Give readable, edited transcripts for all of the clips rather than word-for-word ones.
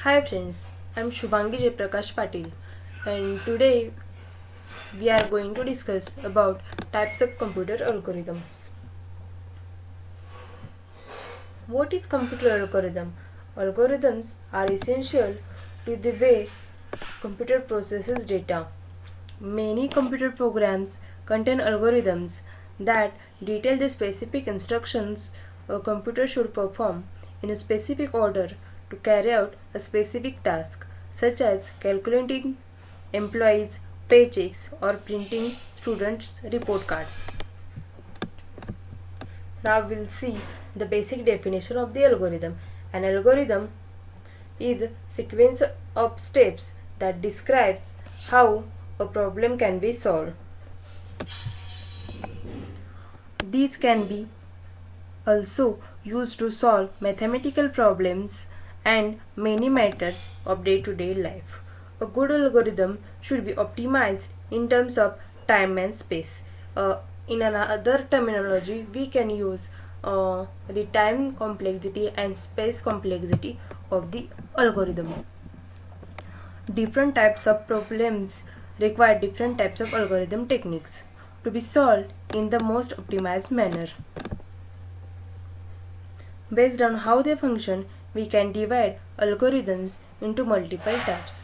Hi friends, I'm Shubhangi Prakash Patil and today we are going to discuss about types of computer algorithms. What is computer algorithm? Algorithms are essential to the way computer processes data. Many computer programs contain algorithms that detail the specific instructions a computer should perform in a specific order to carry out a specific task, such as calculating employees' paychecks or printing students' report cards. Now we'll see the basic definition of the algorithm. An algorithm is a sequence of steps that describes how a problem can be solved. These can be also used to solve mathematical problems and many matters of day-to-day life. A good algorithm should be optimized in terms of time and space. In another terminology, we can use the time complexity and space complexity of the algorithm. Different types of problems require different types of algorithm techniques to be solved in the most optimized manner. Based on how they function, we can divide algorithms into multiple types.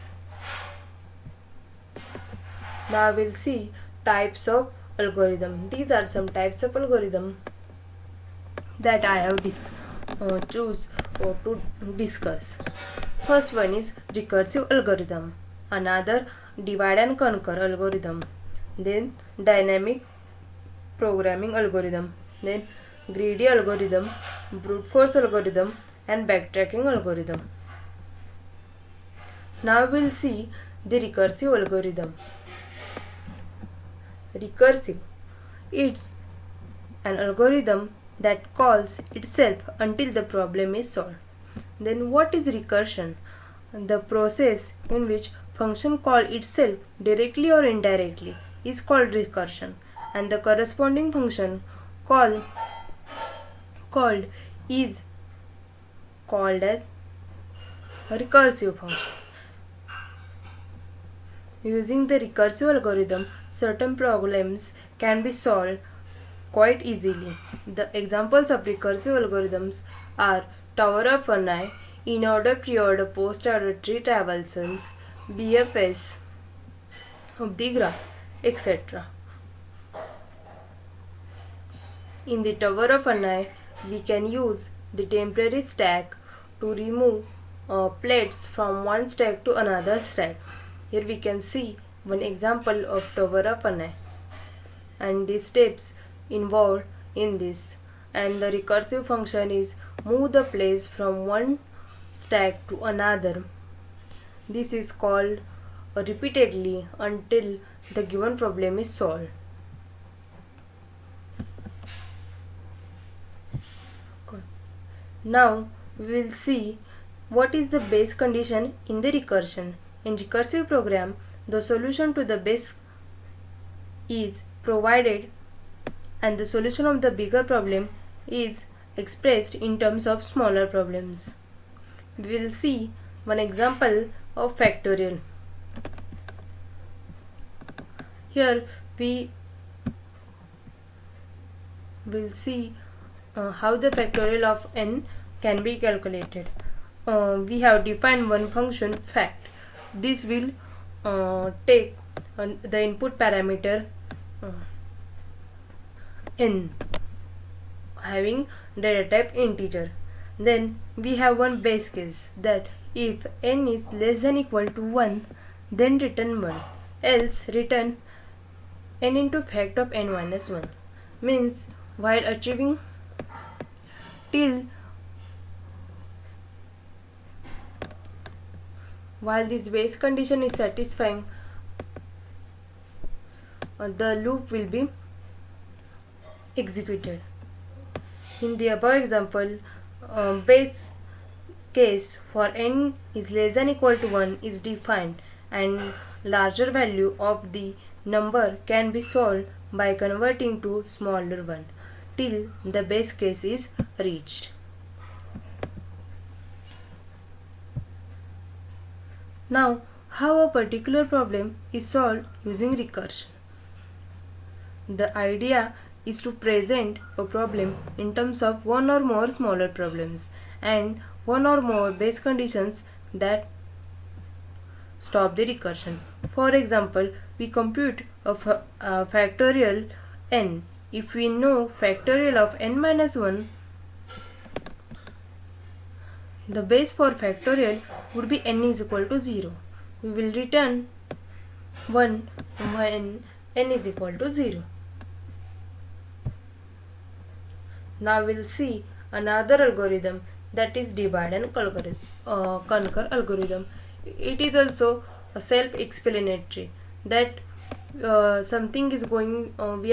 Now we'll see types of algorithm. These are some types of algorithm that I have choose to discuss. First one is recursive algorithm, another divide and conquer algorithm, then dynamic programming algorithm, then greedy algorithm, brute force algorithm, and backtracking algorithm. Now we'll see the recursive algorithm. Recursive, it's an algorithm that calls itself until the problem is solved. Then what is recursion? The process in which function call itself directly or indirectly is called recursion, and the corresponding function called is called as a recursive function. Using the recursive algorithm, certain problems can be solved quite easily. The examples of recursive algorithms are Tower of Hanai, in-order, pre-order, post-order tree traversals, BFS of the graph, etc. In the Tower of Hanai, we can use the temporary stack to remove plates from one stack to another stack. Here we can see one example of Tower of Hanai and the steps involved in this, and the recursive function is move the place from one stack to another. This is called repeatedly until the given problem is solved. Now we will see what is the base condition in the recursion. In recursive program, the solution to the base is provided and the solution of the bigger problem is expressed in terms of smaller problems. We will see one example of factorial. Here we will see how the factorial of n can be calculated. We have defined one function fact. This will take the input parameter n having data type integer. Then we have one base case that if n is less than equal to 1, then return 1, else return n into fact of n minus 1. Means while achieving till while this base condition is satisfying, the loop will be executed. In the above example, base case for n is less than equal to 1 is defined, and larger value of the number can be solved by converting to smaller one till the base case is reached. Now, how a particular problem is solved using recursion. The idea is to present a problem in terms of one or more smaller problems and one or more base conditions that stop the recursion. For example, we compute a factorial n. If we know factorial of n minus 1, the base for factorial would be n is equal to 0. We will return 1 when n is equal to 0. Now we'll see another algorithm, that is divide and conquer algorithm. It is also self-explanatory, that we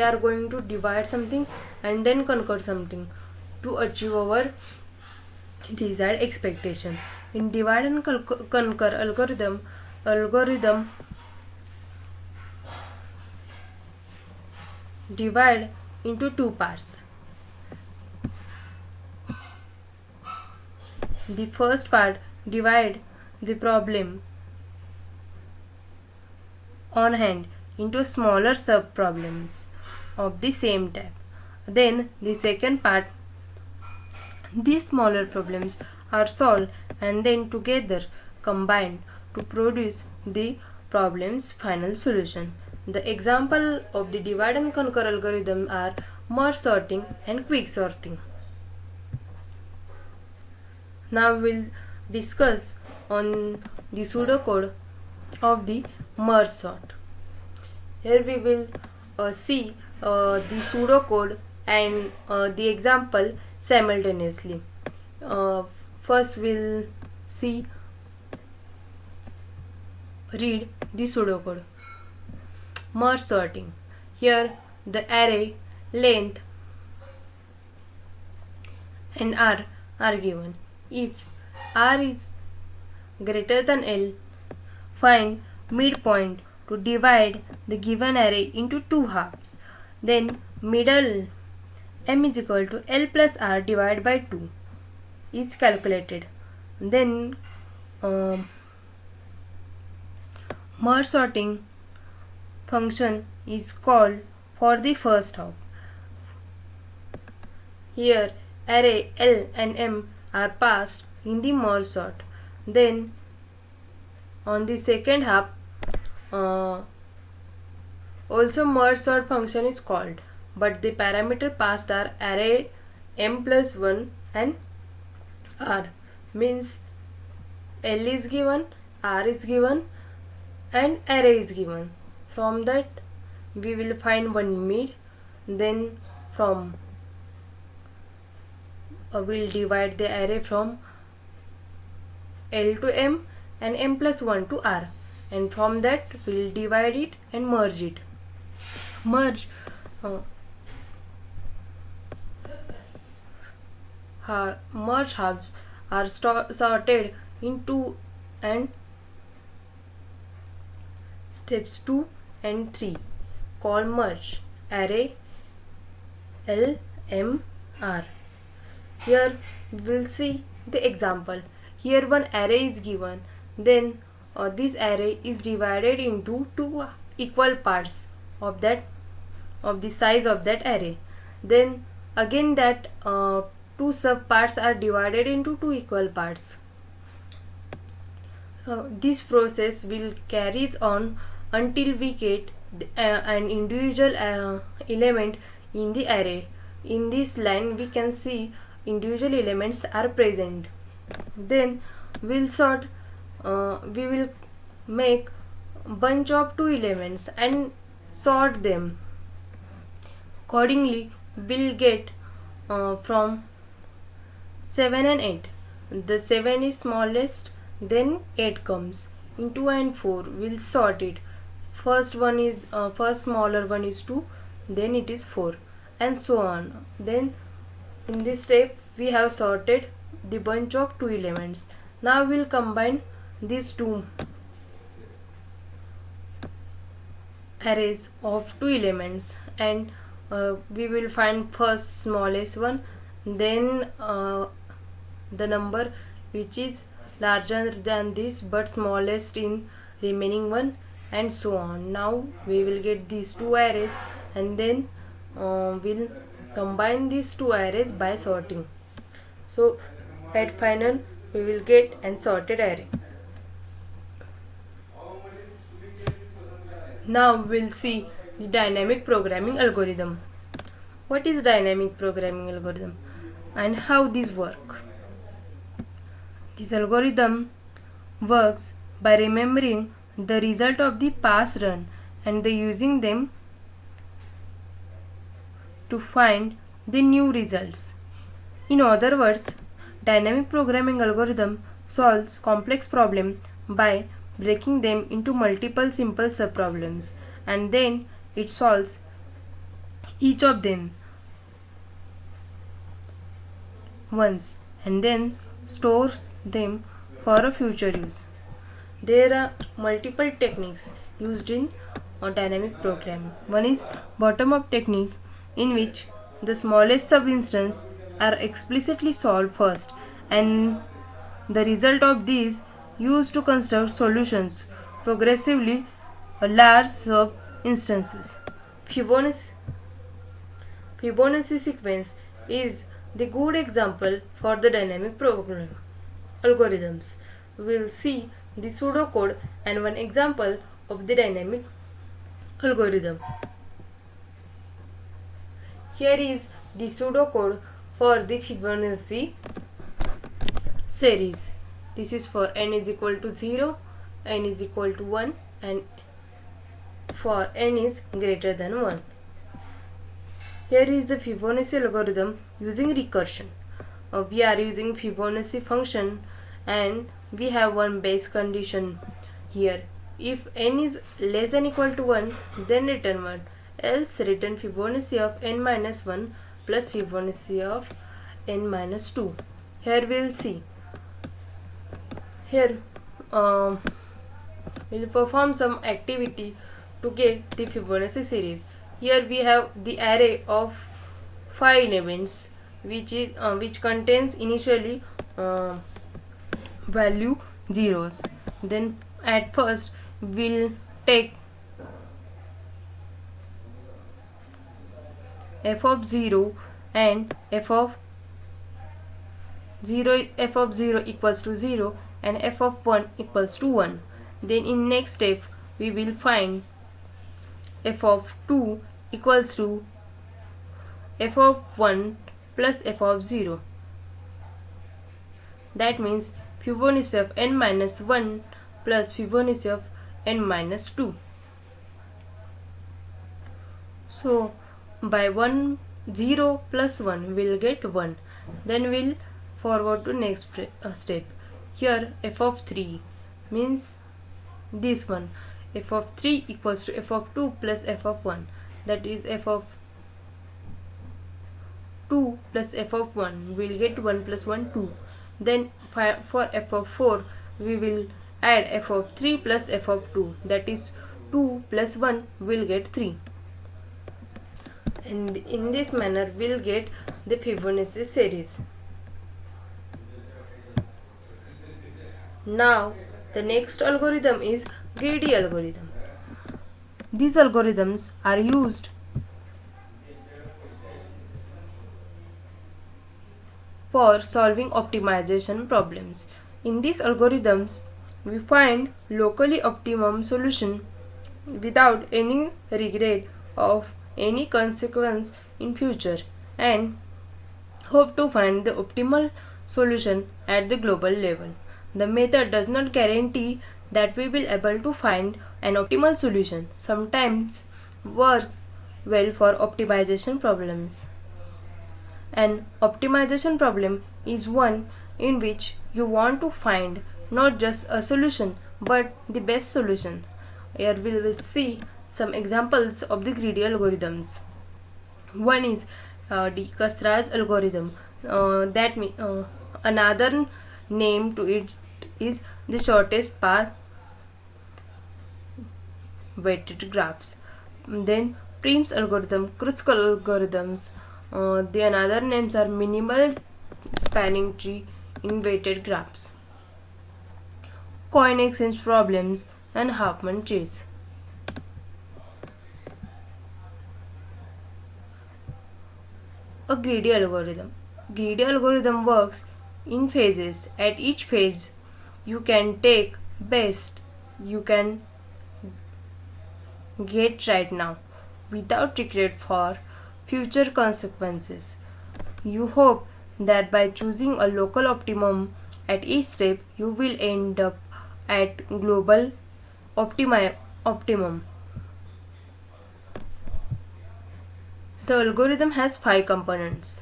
are going to divide something and then conquer something to achieve our desired expectation. In divide and conquer algorithm divide into two parts. The first part divide the problem on hand into smaller sub-problems of the same type. Then the second part, these smaller problems are solved and then together combined to produce the problem's final solution. The example of the divide and conquer algorithm are merge sorting and quick sorting. Now we'll discuss on the pseudocode of the merge sort. Here we will see the pseudocode and the example simultaneously. First we'll read the pseudocode. Merge sorting. Here the array length and r are given. If r is greater than l, find midpoint to divide the given array into two halves. Then middle m is equal to l plus r divided by 2 is calculated. Then merge sorting function is called for the first half. Here array l and m are passed in the merge sort. Then on the second half also merge sort function is called, but the parameter passed are array m plus 1 and r, means l is given, r is given and array is given. From that we will find one mid. Then from we'll divide the array from l to m and m plus 1 to r, and from that we'll divide it and merge it. Merge halves are sorted into and steps 2 and 3 called merge array l m r. Here we'll see the example. Here one array is given, then this array is divided into two equal parts of the size of that array. Then again that two sub parts are divided into two equal parts. This process will carries on until we get an individual element in the array. In this line we can see individual elements are present. Then we'll sort we will make bunch of two elements and sort them. Accordingly we'll get from 7 and 8. The 7 is smallest, then 8 comes. In 2 and 4 we'll sort it. First smaller one is 2, then it is 4, and so on. Then in this step we have sorted the bunch of two elements. Now we'll combine these two arrays of two elements, and we will find first smallest one, then the number which is larger than this but smallest in remaining one, and so on. Now we will get these two arrays, and then we'll combine these two arrays by sorting. So at final we will get an sorted array. Now we'll see the dynamic programming algorithm. What is dynamic programming algorithm and how these work? This algorithm works by remembering the result of the past run and using them to find the new results. In other words, dynamic programming algorithm solves complex problems by breaking them into multiple simple subproblems, and then it solves each of them once and then stores them for a future use. There are multiple techniques used in dynamic programming. One is bottom-up technique, in which the smallest sub-instances are explicitly solved first, and the result of these used to construct solutions progressively large sub-instances. Fibonacci sequence is the good example for the dynamic programming algorithms. We will see the pseudocode and one example of the dynamic algorithm. Here is the pseudocode for the Fibonacci series. This is for n is equal to 0, n is equal to 1, and for n is greater than 1. Here is the Fibonacci algorithm using recursion. We are using Fibonacci function, and we have one base condition here. If n is less than equal to 1, then return 1, else return Fibonacci of n minus 1 plus Fibonacci of n minus 2. Here we will see. Here we will perform some activity to get the Fibonacci series. Here we have the array of 5 elements, which contains initially value zeros. Then at first we'll take f of 0 and f of 0 equals to 0 and f of 1 equals to 1. Then in next step we will find f of 2 equals to f of 1 plus f of 0. That means Fibonacci of n minus 1 plus Fibonacci of n minus 2. So by 0 plus 1 we'll get 1. Then we'll forward to next step. Here f of 3 means this one. F of 3 equals to f of 2 plus f of 1. That is f of 2 plus f of 1. We'll get 1 plus 1, 2. Then for f of 4 we will add f of 3 plus f of 2. That is 2 plus 1 will get 3. And in this manner we'll get the Fibonacci series. Now the next algorithm is greedy algorithm. These algorithms are used for solving optimization problems. In these algorithms we find locally optimum solution without any regret of any consequence in future, and hope to find the optimal solution at the global level. The method does not guarantee that we will able to find an optimal solution. Sometimes works well for optimization problems. An optimization problem is one in which you want to find not just a solution but the best solution. Here we will see some examples of the greedy algorithms. One is Dijkstra's algorithm. Another name to it is the shortest path weighted graphs. Then Prim's algorithm, Kruskal algorithms. The another names are minimal spanning tree in weighted graphs. coin exchange problems, and Huffman trees. A greedy algorithm. Greedy algorithm works in phases. At each phase, you can take best you can get right now without regret for future consequences. You hope that by choosing a local optimum at each step, you will end up at global optimum. The algorithm has 5 components.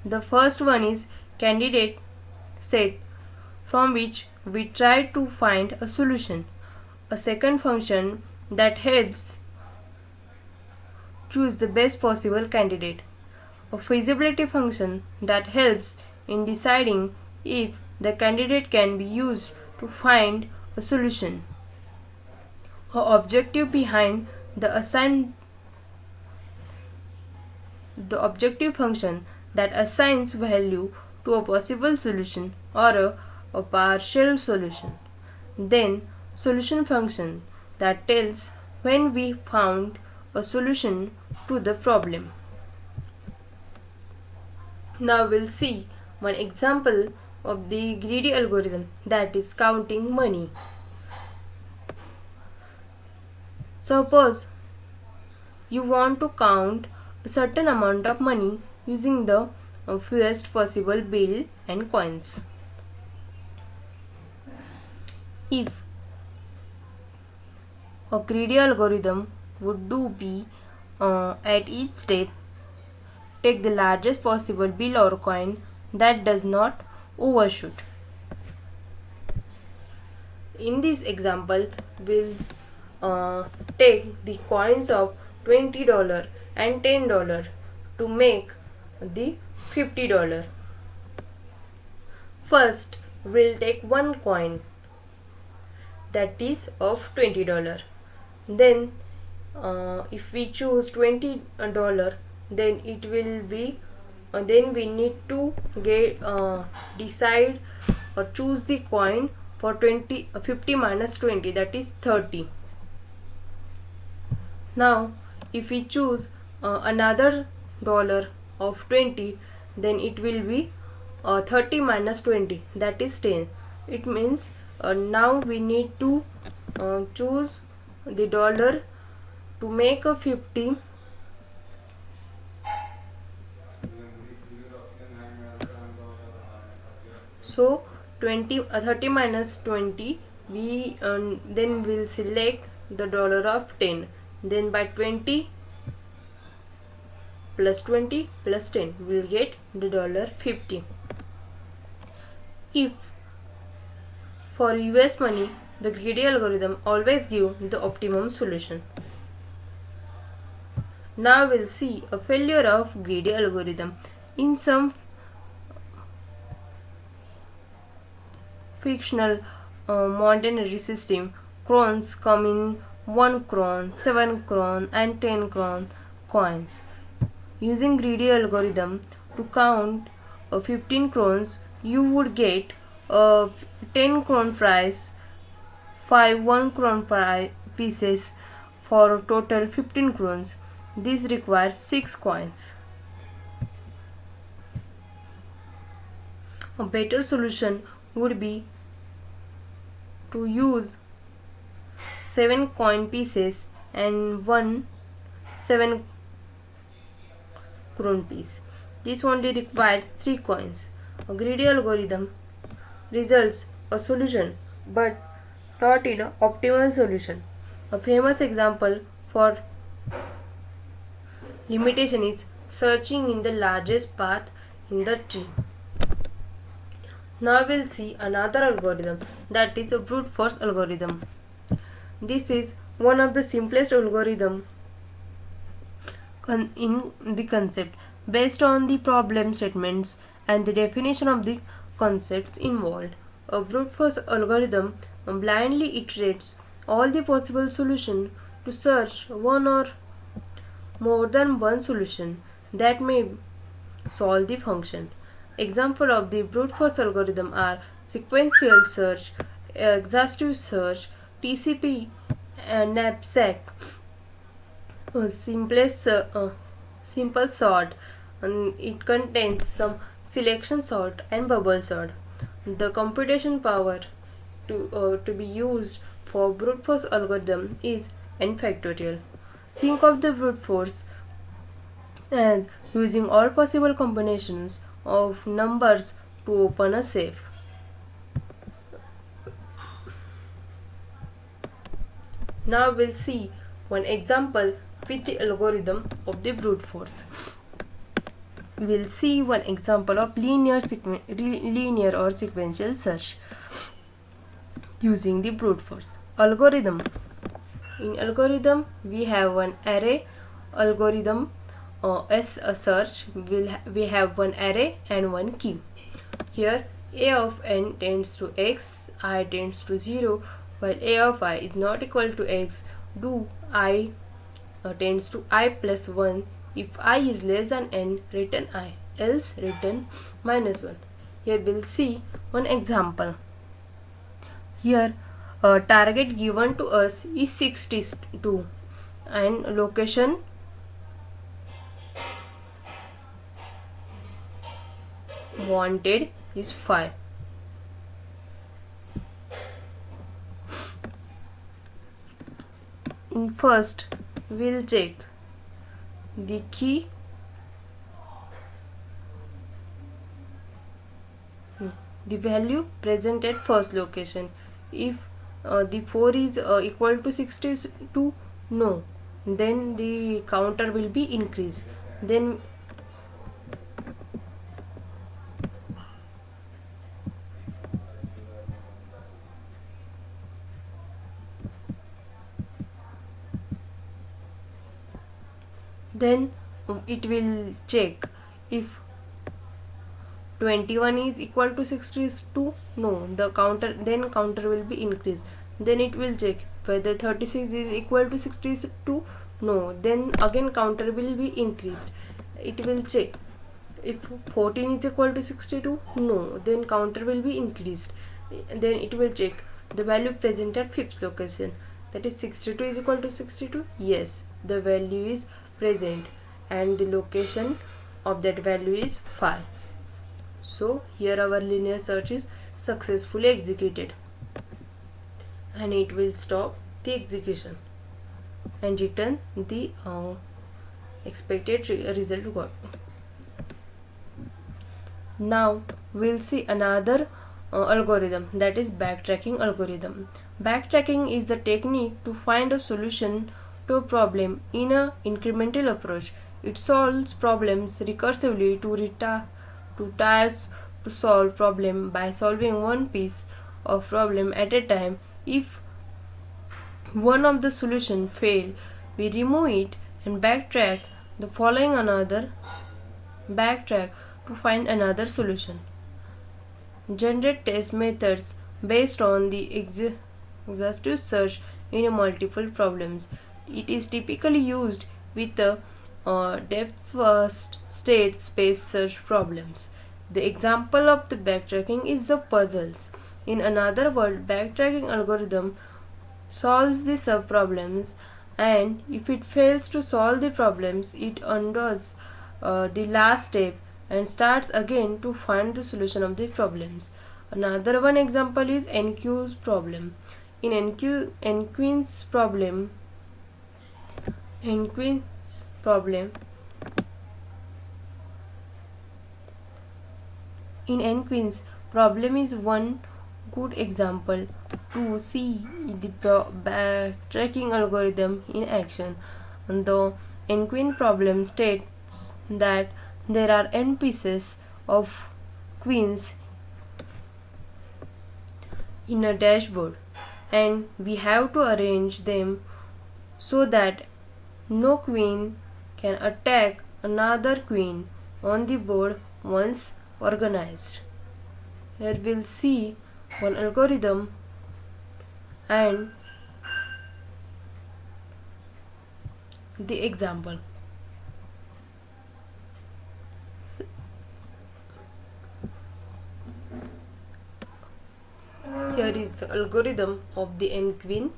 The first one is candidate set, from which we try to find a solution. A second function that helps choose the best possible candidate. A feasibility function that helps in deciding if the candidate can be used to find a solution. A objective behind the assigned the objective function that assigns value to a possible solution or a partial solution. Then solution function that tells when we found a solution to the problem. Now we'll see one example of the greedy algorithm, that is counting money. Suppose you want to count a certain amount of money using the fewest possible bill and coins. If a greedy algorithm would do be at each step take the largest possible bill or coin that does not overshoot. In this example, we'll take the coins of $20 and $10 to make the $50. First, we'll take one coin that is of $20. Then, if we choose $20, then it will be. Then we need to decide or choose the coin for 50 minus 20, that is 30. Now if we choose another dollar of 20, then it will be 30 minus 20, that is 10. It means now we need to choose the dollar to make a 50. So 30 minus 20, we then will select the dollar of 10. Then by 20 plus 20 plus 10, we will get the $50. If for US money, the greedy algorithm always gives the optimum solution. Now we'll see a failure of greedy algorithm. In some fictional monetary system, crowns come in 1 crown, 7 crown and 10 crown coins. Using greedy algorithm to count 15 crowns, you would get a 10 crown prize, 5 1 crown pieces for a total 15 crowns. This requires 6 coins. A better solution would be to use 7 coin pieces and 1 7 crown piece. This only requires 3 coins. A greedy algorithm results a solution but not in an optimal solution. A famous example for limitation is searching in the largest path in the tree. Now we'll see another algorithm, that is a brute force algorithm. This is one of the simplest algorithm in the concept, based on the problem statements and the definition of the concepts involved. A brute force algorithm blindly iterates all the possible solutions to search one or more than one solution that may solve the function. Examples of the brute force algorithm are sequential search, exhaustive search, TCP knapsack, simplest simple sort, and it contains some selection sort and bubble sort. The computation power to be used for brute force algorithm is n factorial. Think of the brute force as using all possible combinations of numbers to open a safe. Now we'll see one example with the algorithm of the brute force. We'll see one example of linear or sequential search using the brute force algorithm. In algorithm, we have one array algorithm as a search. We have one array and one key. Here a of n tends to x, I tends to 0, while a of I is not equal to x. Do I tends to I plus 1. If I is less than n, return I, else return minus 1. Here we'll see one example. Here a target given to us is 62 and location wanted is 5. In first, we'll check the key, the value present at first location. If the 4 is equal to 62, no, then the counter will be increased. Then it will check if 21 is equal to 62, no, the counter will be increased. Then it will check whether 36 is equal to 62, no, then again counter will be increased. It will check if 14 is equal to 62, no, then counter will be increased. Then it will check the value present at fifth location, that is 62 is equal to 62, yes, the value is present and the location of that value is 5. So here our linear search is successfully executed, and it will stop the execution and return the expected result got. Now we'll see another algorithm, that is backtracking algorithm. Backtracking is the technique to find a solution to a problem in an incremental approach. It solves problems recursively to solve problem by solving one piece of problem at a time. If one of the solution fail, we remove it and backtrack to find another solution. Generate test methods based on the exhaustive search in multiple problems. It is typically used with the depth first state space search problems. The example of the backtracking is the puzzles. In another word, backtracking algorithm solves the subproblems, and if it fails to solve the problems, it undoes the last step and starts again to find the solution of the problems. Another one example is NQ's problem. In NQueen's problem, is one good example to see the backtracking algorithm in action. And the NQueen problem states that there are n pieces of queens in a dashboard, and we have to arrange them so that no queen can attack another queen on the board once organized. Here we'll see one algorithm and the example. Here is the algorithm of the n-queen.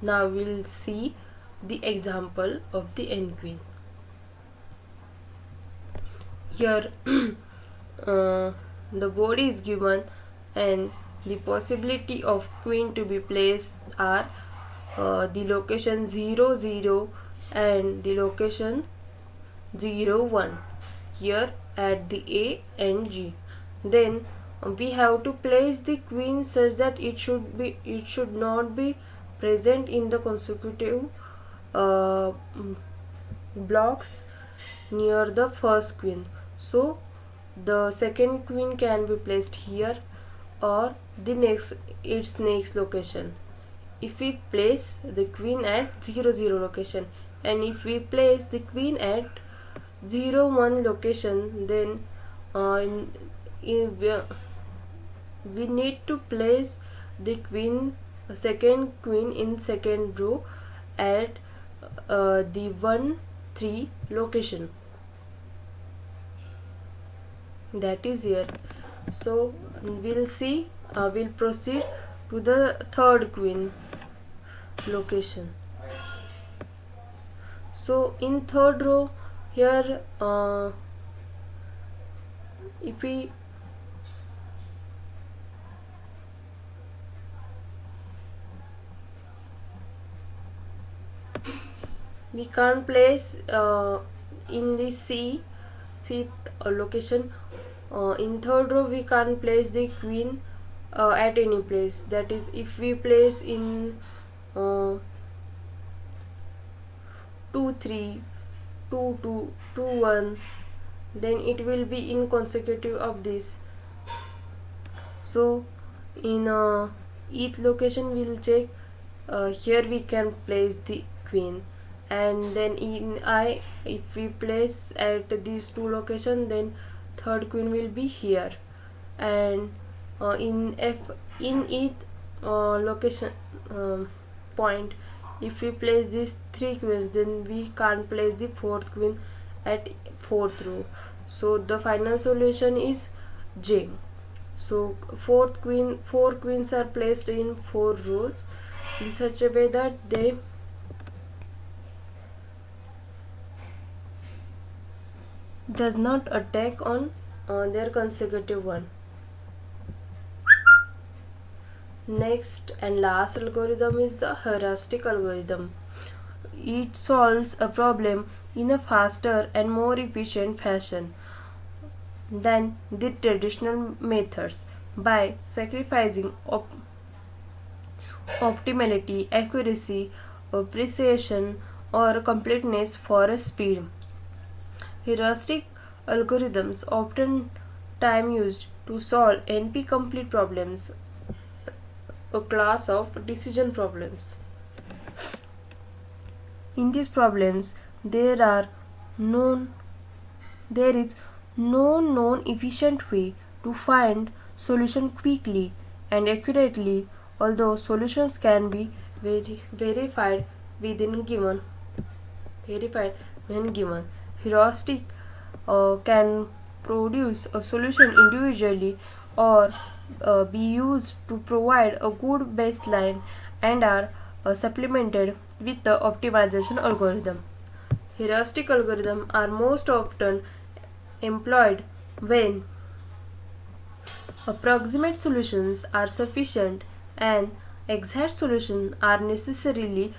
Now we'll see the example of the n-queen. Here the board is given and the possibility of queen to be placed are the location 0 0 and the location 0 1 here at the A and G. Then we have to place the queen such that it should not be present in the consecutive blocks near the first queen. So the second queen can be placed here or its next location. If we place the queen at 0 0 location and if we place the queen at 0 1 location, then we need to place the second queen in second row at the 1 3 location, that is here. So we'll proceed to the third queen location. So in third row here if we can't place in the C location. In third row we can't place the queen at any place. That is, if we place in 2 3 2 2 2 1, then it will be in consecutive of this. So in each location we'll check. Here we can place the queen, and then in I, if we place at these two locations, then third queen will be here, and in each location point, if we place these three queens, then we can't place the fourth queen at fourth row. So the final solution is J. So four queens are placed in 4 rows in such a way that they does not attack on their consecutive one. Next and last algorithm is the heuristic algorithm. It solves a problem in a faster and more efficient fashion than the traditional methods by sacrificing optimality, accuracy, precision, or completeness for a speed. Heuristic algorithms often time used to solve NP-complete problems, a class of decision problems. In these problems, there is no known efficient way to find solution quickly and accurately, although solutions can be verified when given. Heuristic can produce a solution individually or be used to provide a good baseline and are supplemented with the optimization algorithm. Heuristic algorithms are most often employed when approximate solutions are sufficient and exact solutions are necessarily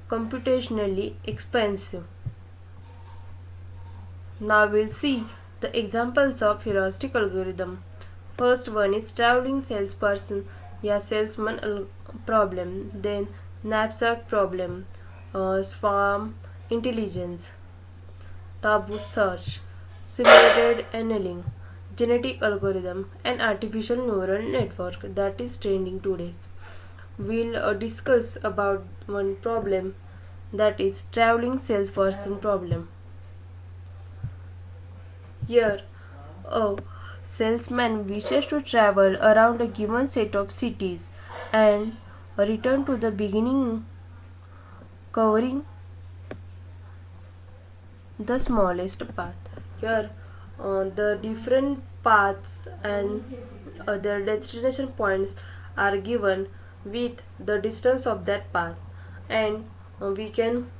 computationally expensive. Now we'll see the examples of heuristic algorithm. First one is traveling salesperson या salesman problem, then knapsack problem, swarm intelligence, taboo search, simulated annealing, genetic algorithm, and artificial neural network that is trending today. We'll discuss about one problem, that is traveling salesperson problem. Here, a salesman wishes to travel around a given set of cities and return to the beginning, covering the smallest path. Here, the different paths and their destination points are given with the distance of that path, and we can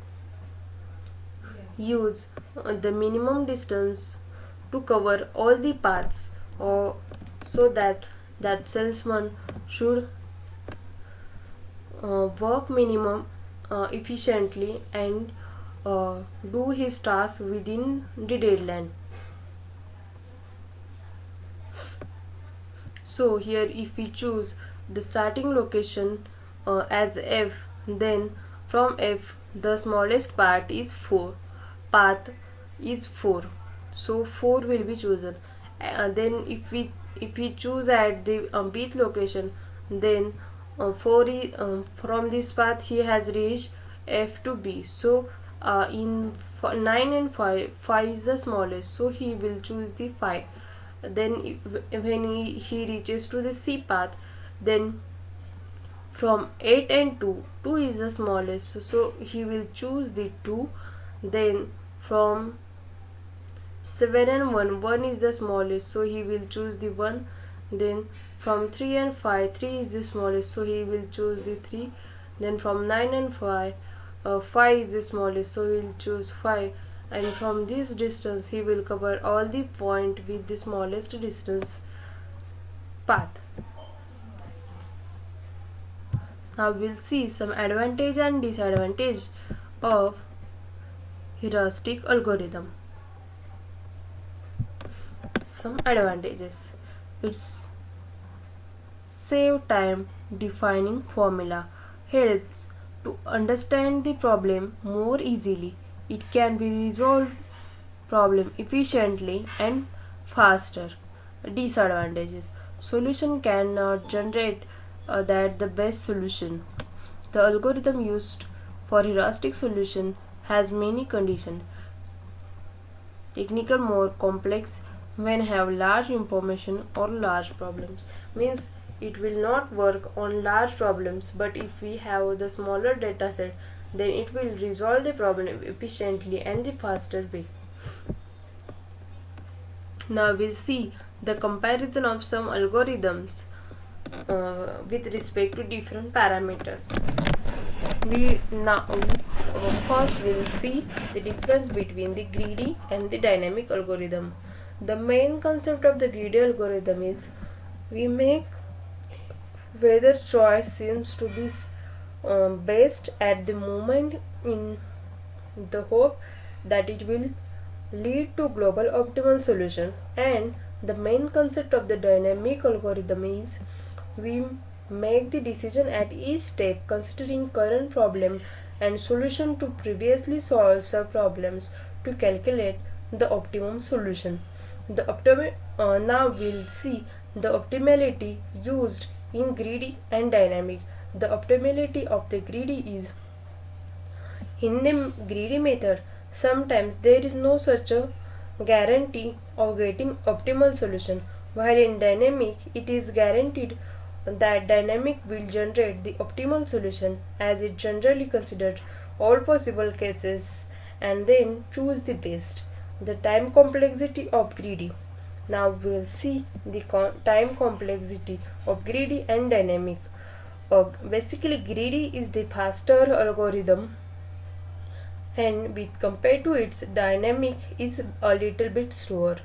use the minimum distance to cover all the paths, or so that salesman should work minimum efficiently and do his task within the deadline. So here if we choose the starting location as F, then from F the smallest path is 4, so 4 will be chosen. Then if we choose at the bth location, then 4 is, from this path he has reached F to B, so in 9 and 5 is the smallest, so he will choose the 5. Then when he reaches to the C path, then from 8 and 2 is the smallest, so he will choose the 2. Then from 7 and 1 is the smallest, so he will choose the 1. Then from 3 and 3 is the smallest, so he will choose the 3. Then from 9 and 5 is the smallest, so he will choose 5. And from this distance he will cover all the point with the smallest distance path. Now we'll see some advantage and disadvantage of heuristic algorithm. Some advantages: it's save time defining formula, helps to understand the problem more easily. It can be resolved problem efficiently and faster. Disadvantages: solution cannot generate that the best solution. The algorithm used for heuristic solution has many conditions. Technical more complex when have large information or large problems. Means it will not work on large problems, but if we have the smaller data set, then it will resolve the problem efficiently and the faster way. Now we'll see the comparison of some algorithms with respect to different parameters. We now first will see the difference between the greedy and the dynamic algorithm. The main concept of the greedy algorithm is we make whether choice seems to be best at the moment in the hope that it will lead to global optimal solution. And the main concept of the dynamic algorithm is we make the decision at each step considering current problem and solution to previously solved sub problems to calculate the optimum solution. Now we'll see the optimality used in greedy and dynamic. The optimality of the greedy is, in the greedy method, sometimes there is no such a guarantee of getting optimal solution, while in dynamic it is guaranteed that dynamic will generate the optimal solution, as it generally considers all possible cases and then choose the best. The time complexity of greedy. Now we'll see the time complexity of greedy and dynamic. Basically greedy is the faster algorithm, and with compared to its dynamic is a little bit slower.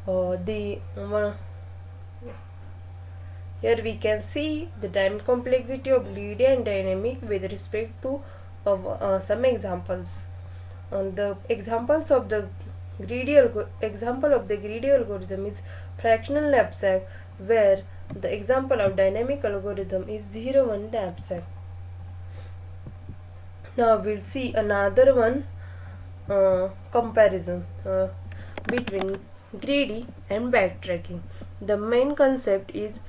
The Here we can see the time complexity of greedy and dynamic with respect to some examples. The examples of the example of the greedy algorithm is fractional knapsack, where the example of dynamic algorithm is 0 1 knapsack. Now we'll see another one comparison between greedy and backtracking. The main concept is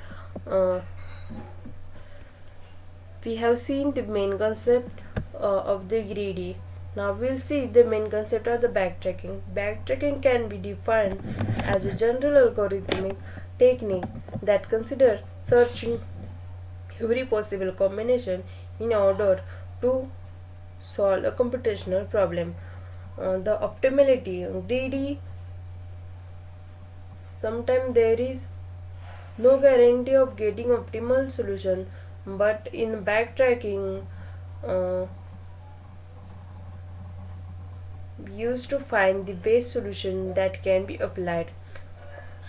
we have seen the main concept of the greedy. Now we'll see the main concept of the backtracking. Backtracking can be defined as a general algorithmic technique that considers searching every possible combination in order to solve a computational problem. The optimality greedy sometimes there is no guarantee of getting optimal solution, but in backtracking uh, we used to find the best solution that can be applied.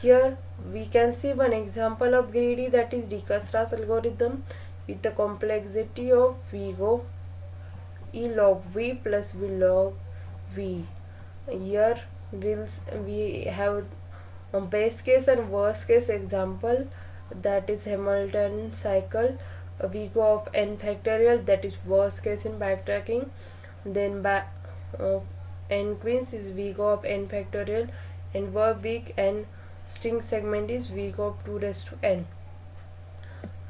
Here we can see one example of greedy, that is Dijkstra's algorithm with the complexity of V E log V plus V log V. Here we have a base case and worst case example, that is Hamilton cycle. We go of n factorial, that is worst case in backtracking. Then uh, n queens is we go of n factorial, and verb week and string segment is we go of 2 raised to n.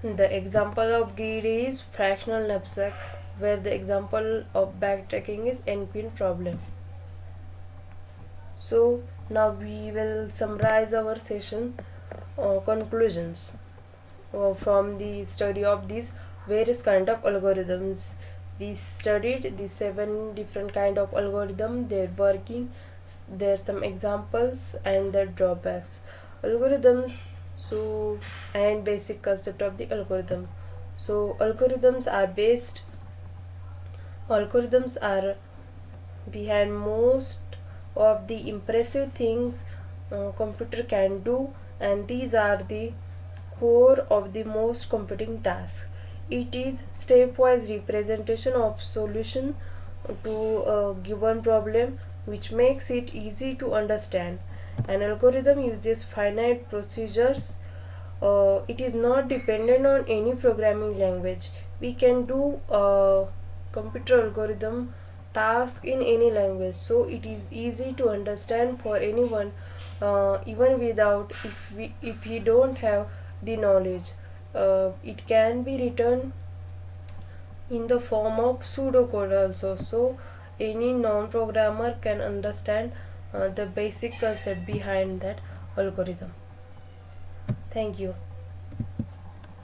The example of greedy is fractional knapsack, where the example of backtracking is n queen problem. So now we will summarize our session conclusions from the study of these various kind of algorithms. We studied the 7 different kind of algorithm, their working, their some examples and their drawbacks, algorithms, so and basic concept of the algorithm. So algorithms are behind most of the impressive things computer can do, and these are the core of the most computing task. It is stepwise representation of solution to a given problem, which makes it easy to understand. An algorithm uses finite procedures. It is not dependent on any programming language. We can do a computer algorithm task in any language, so it is easy to understand for anyone, even without if we don't have the knowledge. It can be written in the form of pseudocode also, so any non-programmer can understand the basic concept behind that algorithm. Thank you.